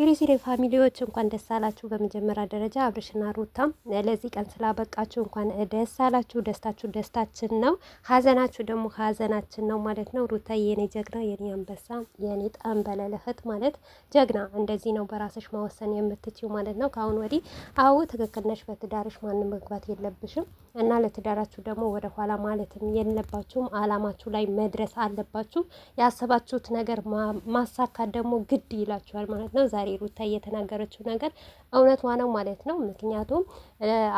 ግሪሲሪ ፋሚሊዎች እንኳን ደስ አላችሁ። በመጀመሪያ ደረጃ አብርሽና ሩታም ለዚህ ቀን ስላበቃችሁ እንኳን ደስ አላችሁ። ደስታችሁ ደስታችን ነው፣ ሀዘናችሁ ደግሞ ሀዘናችን ነው ማለት ነው። ሩታ የኔ ጀግና፣ የኔ አንበሳ፣ የኔ ጠንበለል እህት ማለት ጀግና እንደዚህ ነው በራስሽ መወሰን የምትችው ማለት ነው። ከአሁን ወዲህ አዎ ትክክል ነሽ። በትዳርሽ ማንም መግባት የለብሽም እና ለትዳራችሁ ደግሞ ወደ ኋላ ማለትም የለባችሁም። አላማችሁ ላይ መድረስ አለባችሁ። ያሰባችሁት ነገር ማሳካት ደግሞ ግድ ይላችኋል ማለት ነው። ዛሬ ሩታ እየተናገረችው ነገር እውነቷ ነው ማለት ነው። ምክንያቱም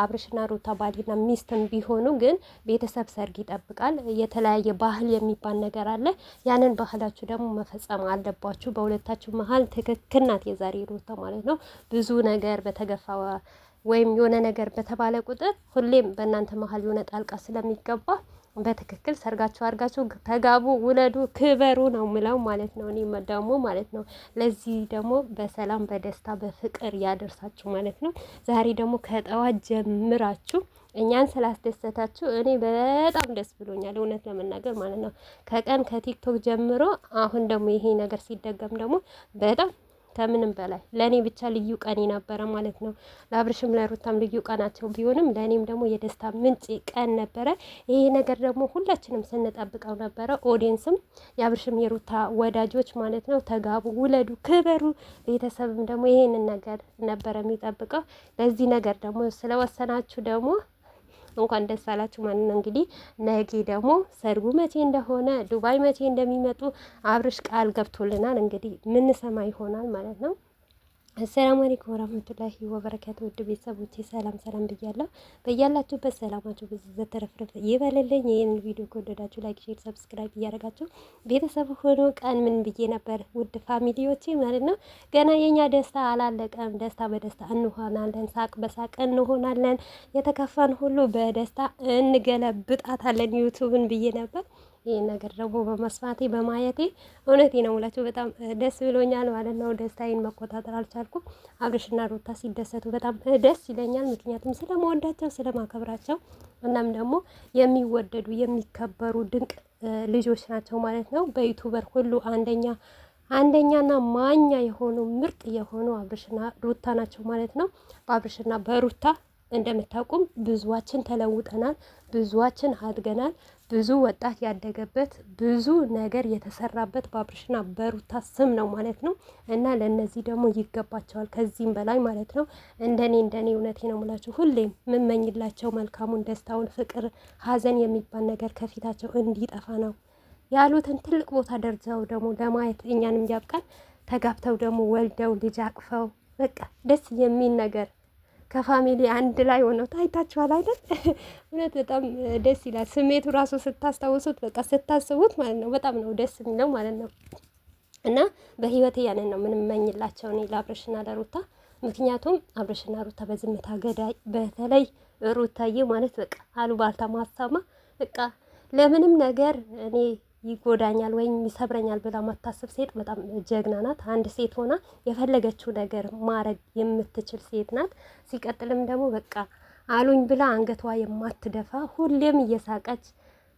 አብርሽና ሩታ ባልና ሚስትም ቢሆኑ ግን ቤተሰብ ሰርግ ይጠብቃል። የተለያየ ባህል የሚባል ነገር አለ። ያንን ባህላችሁ ደግሞ መፈጸም አለባችሁ። በሁለታችሁ መሀል ትክክል ናት የዛሬ ሩታ ማለት ነው። ብዙ ነገር በተገፋ ወይም የሆነ ነገር በተባለ ቁጥር ሁሌም በእናንተ መሀል የሆነ ጣልቃ ስለሚገባ በትክክል ሰርጋችሁ አድርጋችሁ ተጋቡ፣ ውለዱ፣ ክበሩ ነው ምለው ማለት ነው። እኔ ደግሞ ማለት ነው ለዚህ ደግሞ በሰላም በደስታ በፍቅር ያደርሳችሁ ማለት ነው። ዛሬ ደግሞ ከጠዋት ጀምራችሁ እኛን ስላስደሰታችሁ እኔ በጣም ደስ ብሎኛል፣ እውነት ለመናገር ማለት ነው። ከቀን ከቲክቶክ ጀምሮ አሁን ደግሞ ይሄ ነገር ሲደገም ደግሞ በጣም ከምንም በላይ ለእኔ ብቻ ልዩ ቀን ነበረ ማለት ነው። ለአብርሽም ለሩታም ልዩ ቀናቸው ቢሆንም ለእኔም ደግሞ የደስታ ምንጭ ቀን ነበረ። ይሄ ነገር ደግሞ ሁላችንም ስንጠብቀው ነበረ። ኦዲየንስም የአብርሽም የሩታ ወዳጆች ማለት ነው። ተጋቡ፣ ውለዱ፣ ክበሩ። ቤተሰብም ደግሞ ይሄንን ነገር ነበረ የሚጠብቀው። ለዚህ ነገር ደግሞ ስለወሰናችሁ ደግሞ እንኳን ደስ አላችሁ ማለት ነው። እንግዲህ ነገ ደግሞ ሰርጉ መቼ እንደሆነ ዱባይ መቼ እንደሚመጡ አብርሽ ቃል ገብቶልናል። እንግዲህ ምን ሰማ ይሆናል ማለት ነው። አሰላሙ አለይኩም ወራህመቱላሂ ወበረካቱ። ውድ ቤተሰቦቼ ሰላም ሰላም ብያለሁ። በያላችሁበት ሰላማችሁ ብዙ ዘተረፍረፍ ይበልልኝ። ይህንን ቪዲዮ ከወደዳችሁ ላይክ፣ ሼር፣ ሰብስክራይብ እያደረጋችሁ ቤተሰብ ሆኖ ቀን ምን ብዬ ነበር ውድ ፋሚሊዎቼ ማለት ነው። ገና የኛ ደስታ አላለቀም። ደስታ በደስታ እንሆናለን፣ ሳቅ በሳቅ እንሆናለን። የተከፋን ሁሉ በደስታ እንገለብጣታለን ዩቱብን ብዬ ነበር። ይህን ነገር ደግሞ በመስማቴ በማየቴ እውነቴ ነው ሙላችሁ በጣም ደስ ብሎኛል ማለት ነው። ደስታዬን መቆጣጠር አልቻልኩም። አብርሽና ሩታ ሲደሰቱ በጣም ደስ ይለኛል። ምክንያቱም ስለመወዳቸው ስለማከብራቸው፣ እናም ደግሞ የሚወደዱ የሚከበሩ ድንቅ ልጆች ናቸው ማለት ነው። በዩቱበር ሁሉ አንደኛና ማኛ የሆኑ ምርጥ የሆኑ አብርሽና ሩታ ናቸው ማለት ነው። በአብርሽና በሩታ እንደምታውቁም ብዙዋችን ተለውጠናል፣ ብዙዋችን አድገናል። ብዙ ወጣት ያደገበት ብዙ ነገር የተሰራበት በአብርሽና በሩታ ስም ነው ማለት ነው። እና ለእነዚህ ደግሞ ይገባቸዋል ከዚህም በላይ ማለት ነው። እንደኔ እውነቴ ነው የምላችሁ ሁሌም የምመኝላቸው መልካሙን፣ ደስታውን፣ ፍቅር፣ ሀዘን የሚባል ነገር ከፊታቸው እንዲጠፋ ነው ያሉትን ትልቅ ቦታ ደርሰው ደግሞ ለማየት እኛንም ያብቃል። ተጋብተው ደግሞ ወልደው ልጅ አቅፈው በቃ ደስ የሚል ነገር ከፋሚሊ አንድ ላይ ሆነው ታይታችኋል አይደል? እውነት በጣም ደስ ይላል። ስሜቱ ራሱ ስታስታውሱት በቃ ስታስቡት ማለት ነው በጣም ነው ደስ የሚለው ማለት ነው። እና በህይወቴ ያንን ነው ምን እመኝላቸው እኔ ለአብርሽና ለሩታ። ምክንያቱም አብርሽና ሩታ በዝምታ ገዳይ፣ በተለይ ሩታዬ ማለት በቃ አሉባልታ ማሳማ በቃ ለምንም ነገር እኔ ይጎዳኛል ወይም ይሰብረኛል ብላ ማታሰብ ሴት በጣም ጀግና ናት። አንድ ሴት ሆና የፈለገችው ነገር ማድረግ የምትችል ሴት ናት። ሲቀጥልም ደግሞ በቃ አሉኝ ብላ አንገቷ የማትደፋ ሁሌም እየሳቀች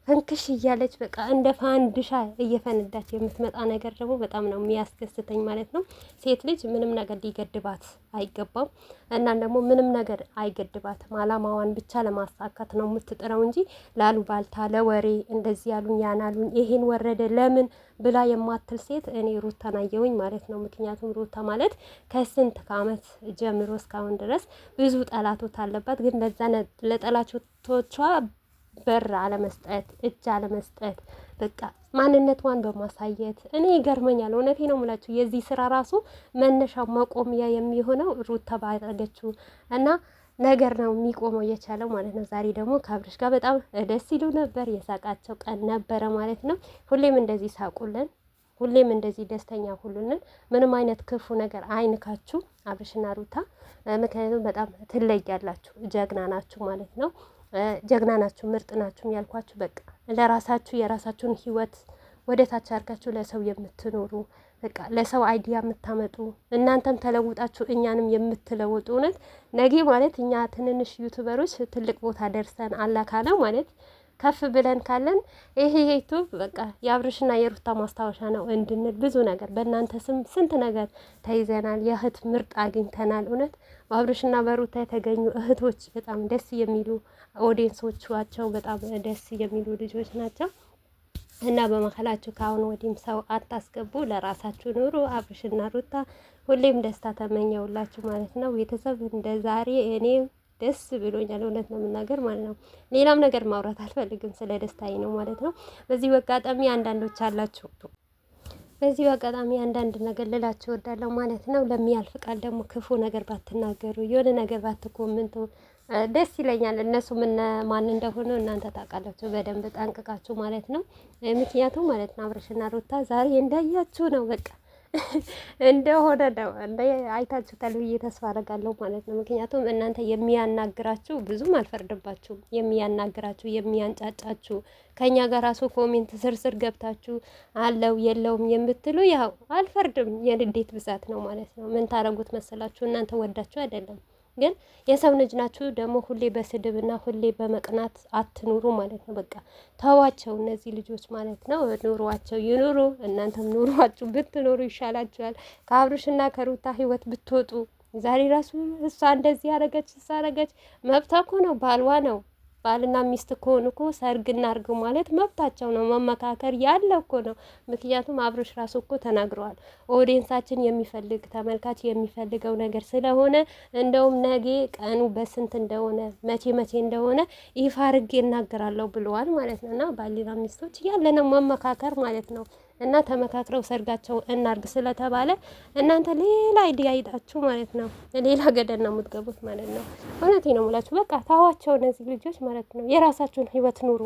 ፈንክሽ እያለች በቃ እንደ ፋንድሻ እየፈነዳች የምትመጣ ነገር ደግሞ በጣም ነው የሚያስደስተኝ ማለት ነው። ሴት ልጅ ምንም ነገር ሊገድባት አይገባም እና ደግሞ ምንም ነገር አይገድባትም። አላማዋን ብቻ ለማሳካት ነው የምትጥረው እንጂ ላሉባልታ ለወሬ እንደዚህ ያሉኝ ያናሉኝ ይሄን ወረደ ለምን ብላ የማትል ሴት እኔ ሩታን አየሁኝ ማለት ነው። ምክንያቱም ሩታ ማለት ከስንት ከዓመት ጀምሮ እስካሁን ድረስ ብዙ ጠላቶች አለባት። ግን ለዛ ለጠላቶቿ በር አለመስጠት፣ እጅ አለመስጠት፣ በቃ ማንነቷን በማሳየት እኔ ይገርመኛል። እውነቴ ነው የምላችሁ የዚህ ስራ ራሱ መነሻው መቆሚያ የሚሆነው ሩታ ባደረገችው እና ነገር ነው የሚቆመው የቻለው ማለት ነው። ዛሬ ደግሞ ከአብርሽ ጋር በጣም ደስ ይሉ ነበር። የሳቃቸው ቀን ነበረ ማለት ነው። ሁሌም እንደዚህ ሳቁልን፣ ሁሌም እንደዚህ ደስተኛ ሁሉንን፣ ምንም አይነት ክፉ ነገር አይንካችሁ አብርሽና ሩታ። ምክንያቱም በጣም ትለያላችሁ፣ ጀግና ናችሁ ማለት ነው። ጀግና ናችሁ፣ ምርጥ ናችሁ ያልኳችሁ በቃ ለራሳችሁ የራሳችሁን ህይወት ወደ ታች አድርጋችሁ ለሰው የምትኖሩ በቃ ለሰው አይዲያ የምታመጡ እናንተም ተለውጣችሁ እኛንም የምትለውጡ እውነት ነገ ማለት እኛ ትንንሽ ዩቱበሮች ትልቅ ቦታ ደርሰን አላካለ ማለት ከፍ ብለን ካለን ይሄ ዩቱብ በቃ የአብርሽና የሩታ ማስታወሻ ነው እንድንል ብዙ ነገር በእናንተ ስም ስንት ነገር ተይዘናል። የእህት ምርጥ አግኝተናል። እውነት በአብርሽና በሩታ የተገኙ እህቶች በጣም ደስ የሚሉ ኦዲየንሶቻቸው በጣም ደስ የሚሉ ልጆች ናቸው። እና በመካከላችሁ ከአሁን ወዲህም ሰው አታስገቡ፣ ለራሳችሁ ኑሩ። አብርሽና ሩታ ሁሌም ደስታ ተመኘውላችሁ ማለት ነው። ቤተሰብ እንደ ዛሬ እኔ ደስ ብሎኛል፣ እውነት ነው የምናገር ማለት ነው። ሌላም ነገር ማውራት አልፈልግም፣ ስለ ደስታዬ ነው ማለት ነው። በዚህ አጋጣሚ አንዳንዶች አላችሁ በዚህ አጋጣሚ አንዳንድ ነገር ልላችሁ እወዳለሁ ማለት ነው። ለሚያልፍ ቃል ደግሞ ክፉ ነገር ባትናገሩ፣ የሆነ ነገር ባትኮምንቱ ደስ ይለኛል። እነሱ ምን ማን እንደሆነ እናንተ ታውቃላችሁ በደንብ ጠንቅቃችሁ ማለት ነው። ምክንያቱም ማለት ነው አብርሽና ሩታ ዛሬ እንዳያችሁ ነው በቃ እንደሆነ ነው እንደ አይታችሁታል ብዬ ተስፋ አደርጋለሁ ማለት ነው። ምክንያቱም እናንተ የሚያናግራችሁ ብዙም አልፈርድባችሁም። የሚያናግራችሁ የሚያንጫጫችሁ ከኛ ጋር ራሱ ኮሜንት ስርስር ገብታችሁ አለው የለውም የምትሉ ያው አልፈርድም። የንዴት ብዛት ነው ማለት ነው። ምን ታረጉት መሰላችሁ? እናንተ ወዳችሁ አይደለም ግን የሰው ልጅ ናችሁ። ደግሞ ሁሌ በስድብና ሁሌ በመቅናት አትኑሩ ማለት ነው። በቃ ተዋቸው እነዚህ ልጆች ማለት ነው። ኑሯቸው ይኑሩ፣ እናንተም ኑሯችሁ ብትኖሩ ይሻላችኋል። ከአብርሽና ከሩታ ህይወት ብትወጡ። ዛሬ ራሱ እሷ እንደዚህ ያደረገች እሷ ያደረገች መብቷ እኮ ነው፣ ባልዋ ነው። ባልና ሚስት ከሆኑ እኮ ሰርግ እናድርግ ማለት መብታቸው ነው። መመካከር ያለ እኮ ነው። ምክንያቱም አብርሽ ራሱ እኮ ተናግረዋል። ኦዲየንሳችን የሚፈልግ ተመልካች የሚፈልገው ነገር ስለሆነ እንደውም ነገ ቀኑ በስንት እንደሆነ መቼ እንደሆነ ይፋ አድርጌ እናገራለሁ ብለዋል ማለት ነው። እና ባልና ሚስቶች ያለ ነው መመካከር ማለት ነው። እና ተመካክረው ሰርጋቸው እናርግ ስለተባለ እናንተ ሌላ አይዲያ አይጣችሁ ማለት ነው። ሌላ ገደል ነው የምትገቡት ማለት ነው። እውነቴ ነው የምላችሁ። በቃ ታዋቸው እነዚህ ልጆች ማለት ነው። የራሳችሁን ህይወት ኑሩ።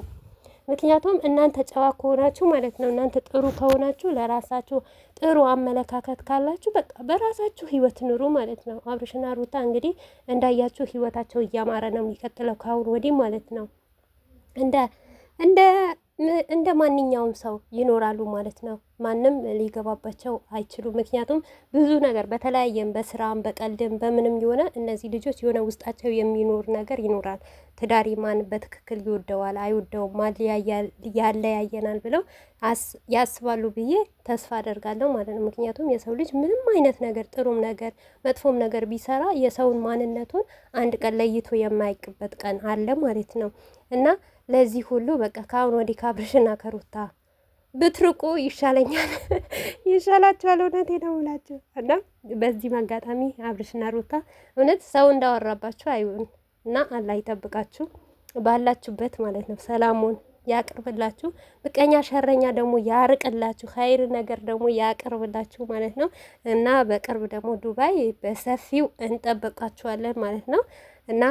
ምክንያቱም እናንተ ጨዋ ከሆናችሁ ማለት ነው፣ እናንተ ጥሩ ከሆናችሁ፣ ለራሳችሁ ጥሩ አመለካከት ካላችሁ በቃ በራሳችሁ ህይወት ኑሩ ማለት ነው። አብርሽና ሩታ እንግዲህ እንዳያችሁ ህይወታቸው እያማረ ነው የሚቀጥለው ከአሁን ወዲህ ማለት ነው። እንደ ማንኛውም ሰው ይኖራሉ ማለት ነው። ማንም ሊገባባቸው አይችሉም። ምክንያቱም ብዙ ነገር በተለያየም በስራም በቀልድም በምንም የሆነ እነዚህ ልጆች የሆነ ውስጣቸው የሚኖር ነገር ይኖራል። ትዳሪ ማን በትክክል ይወደዋል አይወደውም፣ ማን ያለያየናል ብለው ያስባሉ ብዬ ተስፋ አደርጋለሁ ማለት ነው። ምክንያቱም የሰው ልጅ ምንም አይነት ነገር ጥሩም ነገር መጥፎም ነገር ቢሰራ የሰውን ማንነቱን አንድ ቀን ለይቶ የማያውቅበት ቀን አለ ማለት ነው። እና ለዚህ ሁሉ በቃ ከአሁን ወዲህ ከአብርሽና ከሩታ ብትርቁ ይሻለኛል፣ ይሻላችኋል። እውነቴ ነው የምላችሁ። እና በዚህ አጋጣሚ አብርሽና ሩታ እውነት ሰው እንዳወራባችሁ አይሆን እና አላህ ይጠብቃችሁ ባላችሁበት ማለት ነው። ሰላሙን ያቅርብላችሁ፣ ምቀኛ ሸረኛ ደግሞ ያርቅላችሁ፣ ኸይር ነገር ደግሞ ያቅርብላችሁ ማለት ነው። እና በቅርብ ደግሞ ዱባይ በሰፊው እንጠብቃችኋለን ማለት ነው። እና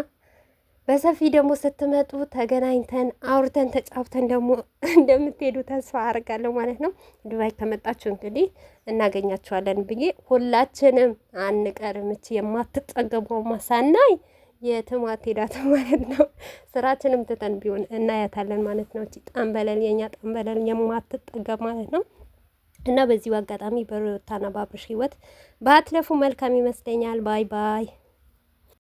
በሰፊ ደግሞ ስትመጡ ተገናኝተን አውርተን ተጫውተን ደግሞ እንደምትሄዱ ተስፋ አድርጋለሁ ማለት ነው። ዱባይ ከመጣችሁ እንግዲህ እናገኛችኋለን ብዬ ሁላችንም አንቀርም። እቺ የማትጠገበው ማሳናይ የትም አትሄዳትም ማለት ነው። ስራችንም ትተን ቢሆን እናያታለን ማለት ነው። እቺ ጠንበለል የኛ ጠንበለል የማትጠገብ ማለት ነው። እና በዚሁ አጋጣሚ በሩታና በአብርሽ ህይወት ባትለፉ መልካም ይመስለኛል። ባይ ባይ።